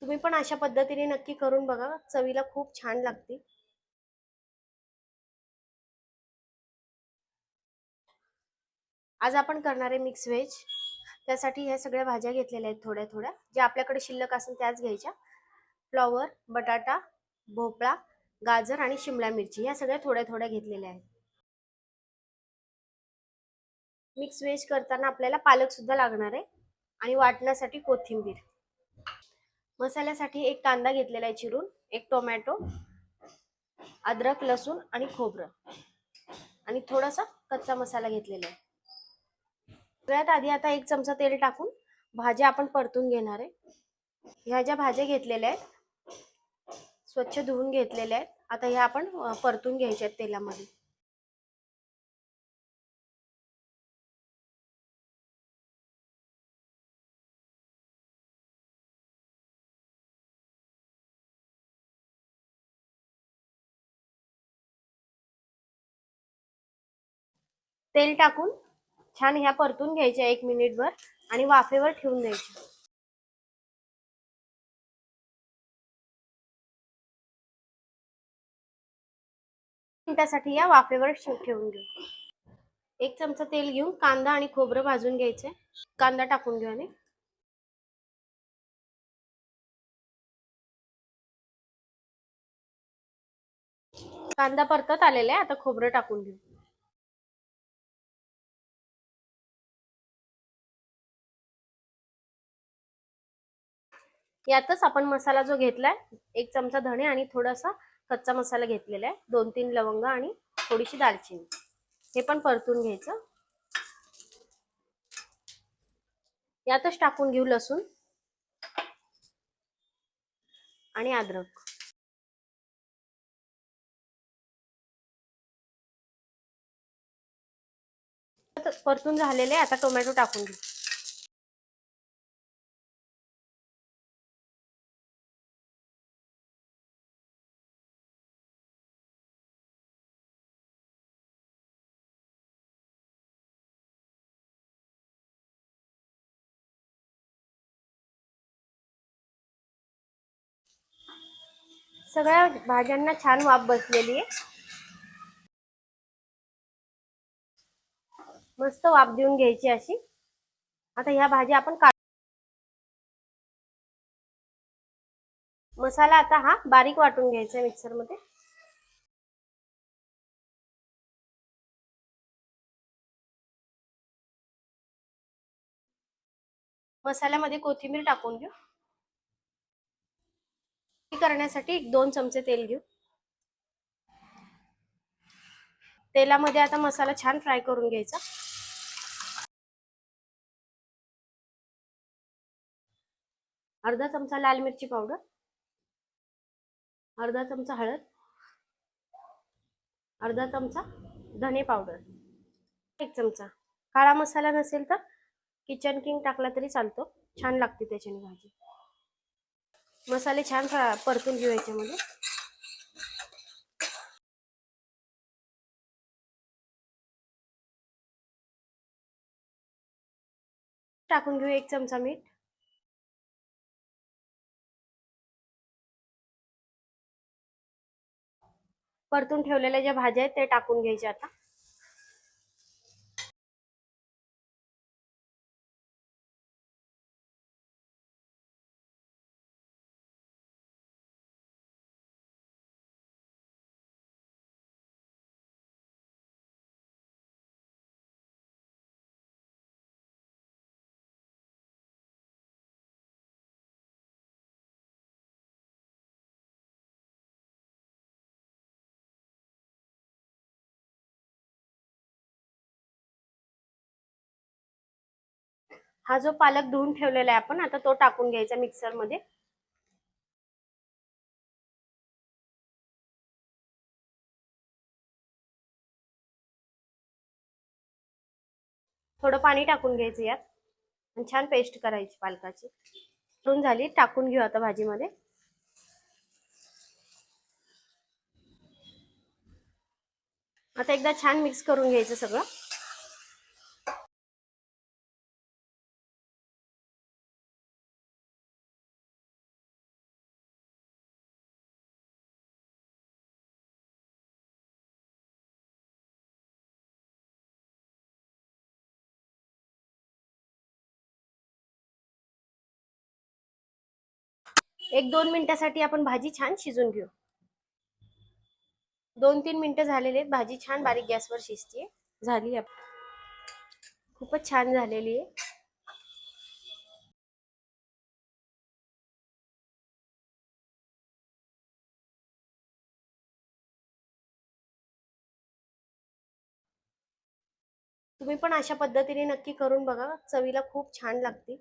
तुम्ही पण अशा पद्धतीने नक्की करून बघा, चवीला खूप छान लागते. आज आपण करणार आहे मिक्स व्हेज. त्यासाठी ह्या सगळ्या भाज्या घेतलेल्या आहेत, थोड्या थोड्या ज्या आपल्याकडे शिल्लक असेल त्याच घ्यायच्या. फ्लॉवर, बटाटा, भोपळा, गाजर आणि शिमला मिरची ह्या सगळ्या थोड्या थोड्या घेतलेल्या आहेत. मिक्स व्हेज करताना आपल्याला पालक सुद्धा लागणार आहे आणि वाटण्यासाठी कोथिंबीर. मसाल्यासाठी एक कांदा घेतलेला आहे चिरून, एक टोमॅटो, अद्रक, लसूण आणि खोबरं आणि थोडासा कच्चा मसाला घेतलेला आहे. सगळ्यात आधी आता एक चमचा तेल टाकून भाज्या आपण परतून घेणार आहे. ह्या ज्या भाज्या घेतलेल्या आहेत स्वच्छ धुवून घेतलेल्या आहेत. आता ह्या आपण परतून घ्यायच्या आहेत तेलामध्ये. तेल टाकून छान ह्या परतून घ्यायच्या 1 मिनिटभर आणि वाफेवर ठेवून द्यायच्या. मिनिटासाठी या वाफेवर ठेवून घेऊ. एक चमचा तेल घेऊन कांदा आणि खोबरं भाजून घ्यायचे. कांदा टाकून घेऊ आणि कांदा परतत आलेला आहे. आता खोबरं टाकून घेऊ. यातच आपण मसाला जो घेतलाय, एक चमचा धणे आणि थोडासा कच्चा मसाला घेतलेला आहे, 2-3 लवंग आणि थोडीशी दालचिनी, हे पण परतून घ्यायचं. यातच टाकून घेऊ लसूण आणि अद्रक. परतून झालेले आता टोमॅटो टाकून घेऊ. सगळ्या भाज्यांना छान वाफ बसलेली आहे. मस्त वाफ देऊन घ्यायची अशी. आता ह्या भाज्या आपण मसाला आता हा बारीक वाटून घ्यायचा मिक्सर मध्ये. मसाल्यामध्ये कोथिंबीर टाकून घेऊ. करण्यासाठी 2 चमचे तेल घेऊ. तेलामध्ये आता मसाला छान फ्राय करून घ्यायचा. अर्धा चमचा लाल मिरची पावडर, अर्धा चमचा हळद, अर्धा चमचा धने पावडर, 1 चमचा. काळा मसाला नसेल तर किचन किंग टाकला तरी चालतो, छान लागते त्याच्याने भाजी. मसाले छान परतून घेऊ याच्यामध्ये. टाकून घेऊ 1 चमचा मीठ. परतून ठेवलेल्या ज्या भाज्या आहेत ते टाकून घ्यायच्या आता. हा जो पालक धुवून ठेवलेला आहे आपण, आता तो टाकून घ्यायचा मिक्सर मध्ये. थोडं पाणी टाकून घ्यायचं यात आणि छान पेस्ट करायची पालकाची. करून झाली, टाकून घेऊ आता भाजीमध्ये. आता एकदा छान मिक्स करून घ्यायचं सगळं. 1-2 मिनिटासाठी आपण भाजी छान शिजून घेऊ. 2-3 मिनिटं झालेले आहेत. भाजी छान बारीक गॅसवर शिजते. झाली खूपच छान झालेली आहे. तुम्ही पण अशा पद्धतीने नक्की करून बघा. चवीला खूप छान लागते.